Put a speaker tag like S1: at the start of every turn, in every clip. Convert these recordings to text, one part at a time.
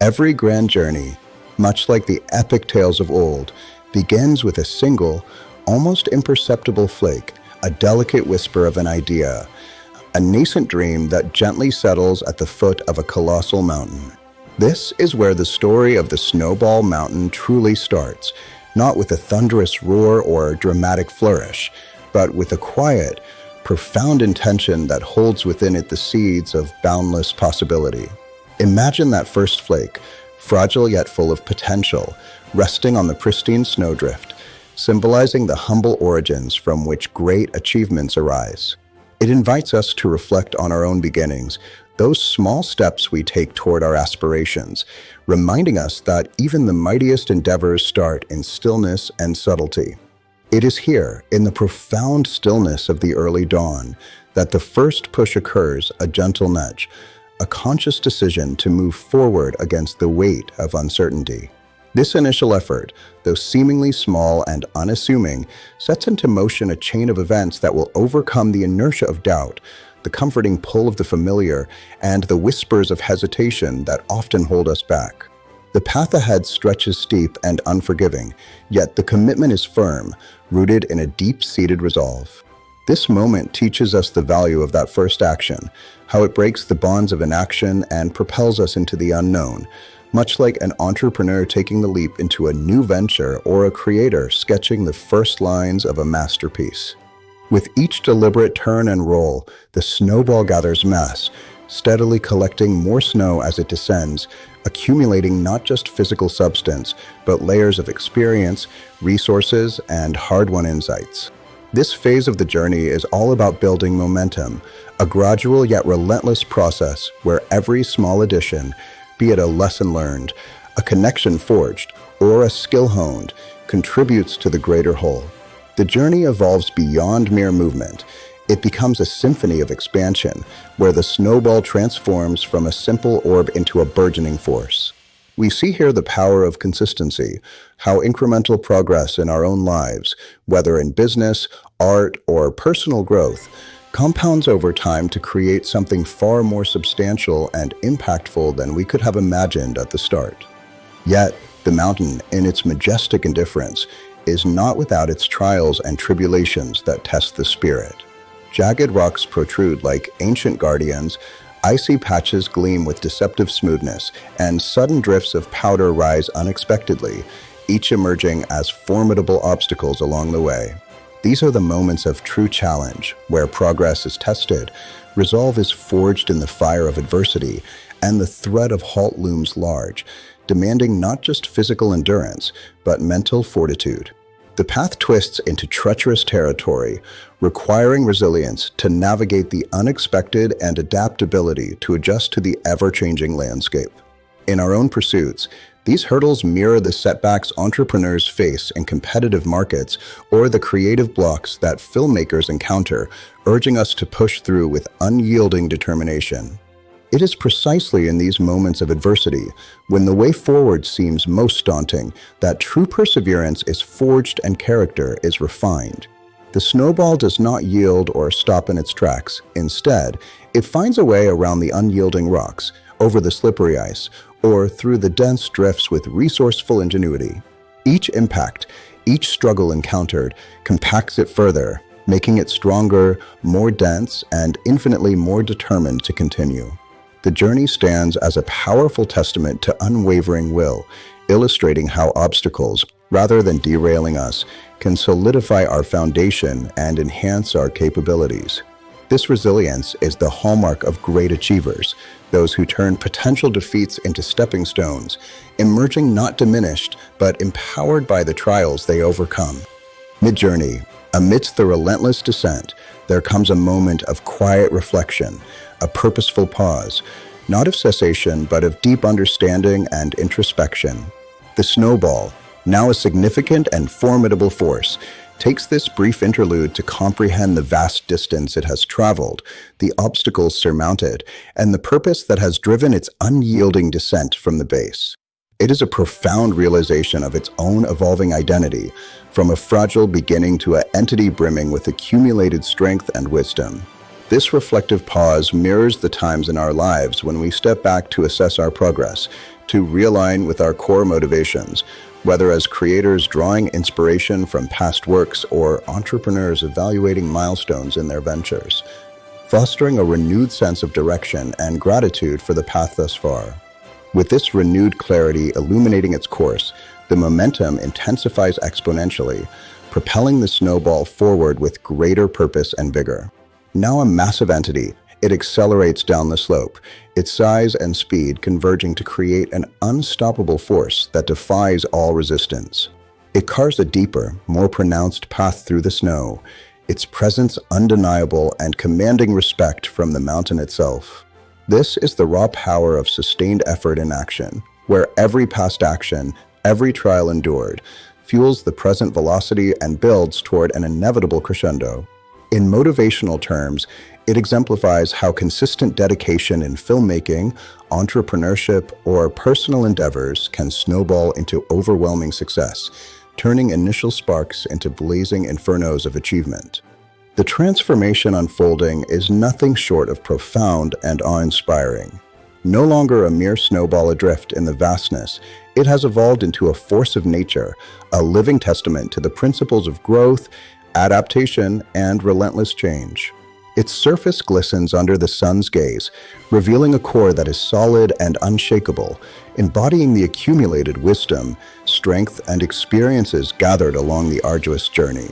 S1: Every grand journey, much like the epic tales of old, begins with a single, almost imperceptible flake, a delicate whisper of an idea, a nascent dream that gently settles at the foot of a colossal mountain. This is where the story of the Snowball Mountain truly starts, not with a thunderous roar or dramatic flourish, but with a quiet, profound intention that holds within it the seeds of boundless possibility. Imagine that first flake, fragile yet full of potential, resting on the pristine snowdrift, symbolizing the humble origins from which great achievements arise. It invites us to reflect on our own beginnings, those small steps we take toward our aspirations, reminding us that even the mightiest endeavors start in stillness and subtlety. It is here, in the profound stillness of the early dawn, that the first push occurs, a gentle nudge, a conscious decision to move forward against the weight of uncertainty. This initial effort, though seemingly small and unassuming, sets into motion a chain of events that will overcome the inertia of doubt, the comforting pull of the familiar, and the whispers of hesitation that often hold us back. The path ahead stretches steep and unforgiving, yet the commitment is firm, rooted in a deep-seated resolve. This moment teaches us the value of that first action, how it breaks the bonds of inaction and propels us into the unknown, much like an entrepreneur taking the leap into a new venture or a creator sketching the first lines of a masterpiece. With each deliberate turn and roll, the snowball gathers mass, steadily collecting more snow as it descends, accumulating not just physical substance, but layers of experience, resources, and hard-won insights. This phase of the journey is all about building momentum, a gradual yet relentless process where every small addition, be it a lesson learned, a connection forged, or a skill honed, contributes to the greater whole. The journey evolves beyond mere movement. It becomes a symphony of expansion, where the snowball transforms from a simple orb into a burgeoning force. We see here the power of consistency, how incremental progress in our own lives, whether in business, art, or personal growth, compounds over time to create something far more substantial and impactful than we could have imagined at the start. Yet, the mountain, in its majestic indifference, is not without its trials and tribulations that test the spirit. Jagged rocks protrude like ancient guardians, icy patches gleam with deceptive smoothness, and sudden drifts of powder rise unexpectedly, each emerging as formidable obstacles along the way. These are the moments of true challenge, where progress is tested, resolve is forged in the fire of adversity, and the threat of halt looms large, demanding not just physical endurance, but mental fortitude. The path twists into treacherous territory, requiring resilience to navigate the unexpected and adaptability to adjust to the ever-changing landscape. In our own pursuits, these hurdles mirror the setbacks entrepreneurs face in competitive markets or the creative blocks that filmmakers encounter, urging us to push through with unyielding determination. It is precisely in these moments of adversity, when the way forward seems most daunting, that true perseverance is forged and character is refined. The snowball does not yield or stop in its tracks. Instead, it finds a way around the unyielding rocks, over the slippery ice, or through the dense drifts with resourceful ingenuity. Each impact, each struggle encountered, compacts it further, making it stronger, more dense, and infinitely more determined to continue. The journey stands as a powerful testament to unwavering will, illustrating how obstacles, rather than derailing us, can solidify our foundation and enhance our capabilities. This resilience is the hallmark of great achievers, those who turn potential defeats into stepping stones, emerging not diminished, but empowered by the trials they overcome. Mid-journey, amidst the relentless descent, there comes a moment of quiet reflection, a purposeful pause, not of cessation, but of deep understanding and introspection. The snowball, now a significant and formidable force, takes this brief interlude to comprehend the vast distance it has traveled, the obstacles surmounted, and the purpose that has driven its unyielding descent from the base. It is a profound realization of its own evolving identity, from a fragile beginning to an entity brimming with accumulated strength and wisdom. This reflective pause mirrors the times in our lives when we step back to assess our progress, to realign with our core motivations, whether as creators drawing inspiration from past works or entrepreneurs evaluating milestones in their ventures, fostering a renewed sense of direction and gratitude for the path thus far. With this renewed clarity illuminating its course, the momentum intensifies exponentially, propelling the snowball forward with greater purpose and vigor. Now a massive entity, it accelerates down the slope, its size and speed converging to create an unstoppable force that defies all resistance. It carves a deeper, more pronounced path through the snow, its presence undeniable and commanding respect from the mountain itself. This is the raw power of sustained effort in action, where every past action, every trial endured, fuels the present velocity and builds toward an inevitable crescendo. In motivational terms, it exemplifies how consistent dedication in filmmaking, entrepreneurship, or personal endeavors can snowball into overwhelming success, turning initial sparks into blazing infernos of achievement. The transformation unfolding is nothing short of profound and awe-inspiring. No longer a mere snowball adrift in the vastness, it has evolved into a force of nature, a living testament to the principles of growth, adaptation, and relentless change. Its surface glistens under the sun's gaze, revealing a core that is solid and unshakable, embodying the accumulated wisdom, strength, and experiences gathered along the arduous journey.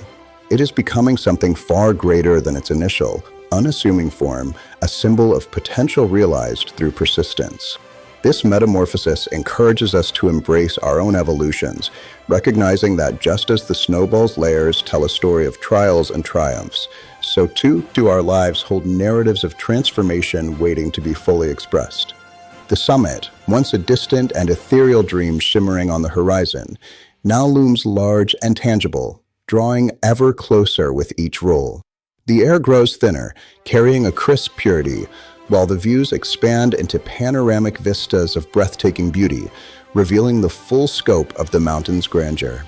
S1: It is becoming something far greater than its initial, unassuming form, a symbol of potential realized through persistence. This metamorphosis encourages us to embrace our own evolutions, recognizing that just as the snowball's layers tell a story of trials and triumphs, so too do our lives hold narratives of transformation waiting to be fully expressed. The summit, once a distant and ethereal dream shimmering on the horizon, now looms large and tangible, drawing ever closer with each roll. The air grows thinner, carrying a crisp purity, while the views expand into panoramic vistas of breathtaking beauty, revealing the full scope of the mountain's grandeur.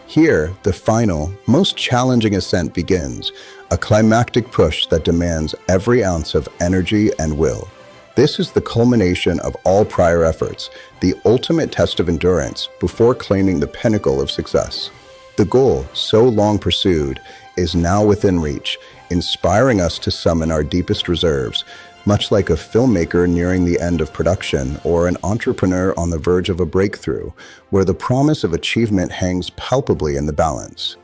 S1: Here, the final, most challenging ascent begins, a climactic push that demands every ounce of energy and will. This is the culmination of all prior efforts, the ultimate test of endurance before claiming the pinnacle of success. The goal, so long pursued, is now within reach, inspiring us to summon our deepest reserves, much like a filmmaker nearing the end of production or an entrepreneur on the verge of a breakthrough, where the promise of achievement hangs palpably in the balance.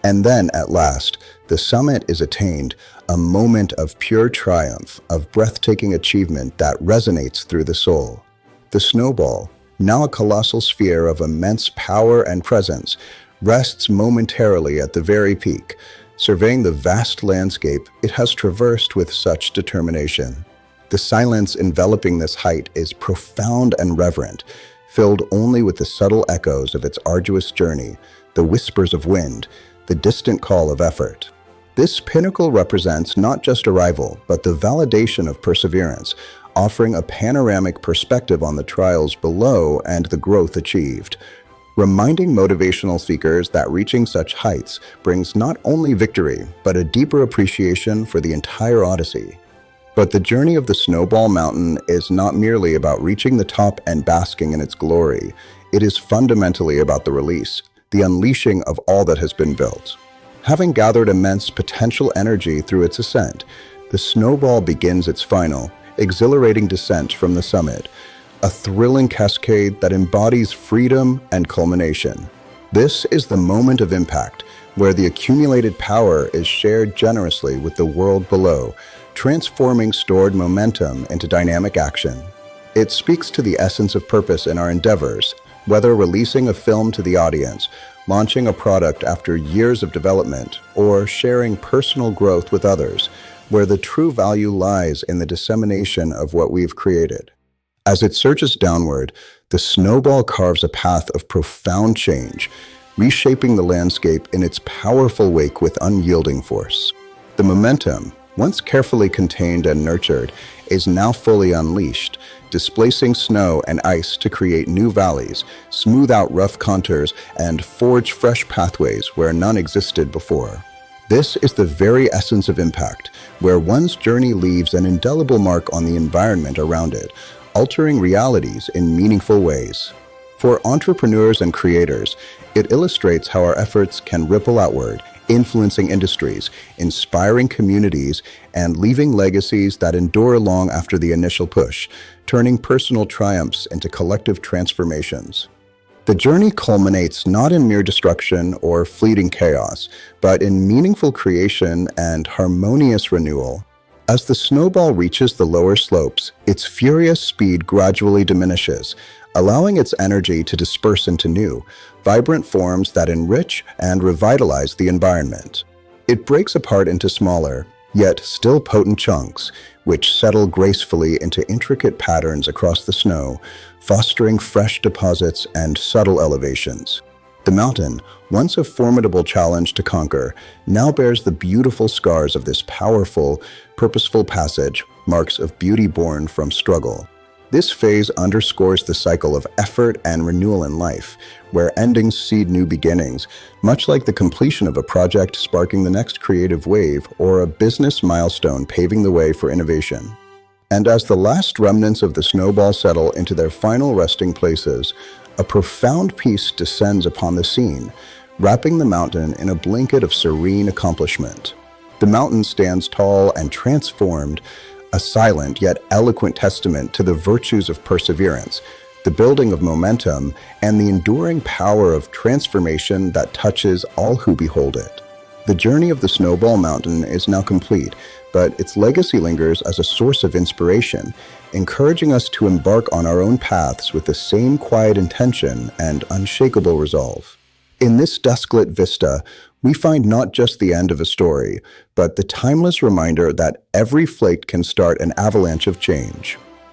S1: And then, at last, the summit is attained, a moment of pure triumph, of breathtaking achievement that resonates through the soul. The snowball, now a colossal sphere of immense power and presence, rests momentarily at the very peak, surveying the vast landscape it has traversed with such determination. The silence enveloping this height is profound and reverent, filled only with the subtle echoes of its arduous journey, the whispers of wind, the distant call of effort. This pinnacle represents not just arrival, but the validation of perseverance, offering a panoramic perspective on the trials below and the growth achieved, reminding motivational seekers that reaching such heights brings not only victory, but a deeper appreciation for the entire odyssey. But the journey of the Snowball Mountain is not merely about reaching the top and basking in its glory. It is fundamentally about the release, the unleashing of all that has been built. Having gathered immense potential energy through its ascent, the Snowball begins its final, exhilarating descent from the summit, a thrilling cascade that embodies freedom and culmination. This is the moment of impact, where the accumulated power is shared generously with the world below, transforming stored momentum into dynamic action. It speaks to the essence of purpose in our endeavors, whether releasing a film to the audience, launching a product after years of development, or sharing personal growth with others, where the true value lies in the dissemination of what we've created. As it surges downward, the snowball carves a path of profound change, reshaping the landscape in its powerful wake with unyielding force. The momentum, once carefully contained and nurtured, is now fully unleashed, displacing snow and ice to create new valleys, smooth out rough contours, and forge fresh pathways where none existed before. This is the very essence of impact, where one's journey leaves an indelible mark on the environment around it, altering realities in meaningful ways. For entrepreneurs and creators, it illustrates how our efforts can ripple outward, influencing industries, inspiring communities, and leaving legacies that endure long after the initial push, turning personal triumphs into collective transformations. The journey culminates not in mere destruction or fleeting chaos, but in meaningful creation and harmonious renewal. As the snowball reaches the lower slopes, its furious speed gradually diminishes, allowing its energy to disperse into new, vibrant forms that enrich and revitalize the environment. It breaks apart into smaller, yet still potent chunks, which settle gracefully into intricate patterns across the snow, fostering fresh deposits and subtle elevations. The mountain, once a formidable challenge to conquer, now bears the beautiful scars of this powerful, purposeful passage, marks of beauty born from struggle. This phase underscores the cycle of effort and renewal in life, where endings seed new beginnings, much like the completion of a project sparking the next creative wave or a business milestone paving the way for innovation. And as the last remnants of the snowball settle into their final resting places, a profound peace descends upon the scene, wrapping the mountain in a blanket of serene accomplishment. The mountain stands tall and transformed, a silent yet eloquent testament to the virtues of perseverance, the building of momentum, and the enduring power of transformation that touches all who behold it. The journey of the Snowball Mountain is now complete, but its legacy lingers as a source of inspiration, encouraging us to embark on our own paths with the same quiet intention and unshakable resolve. In this dusklit vista, we find not just the end of a story, but the timeless reminder that every flake can start an avalanche of change.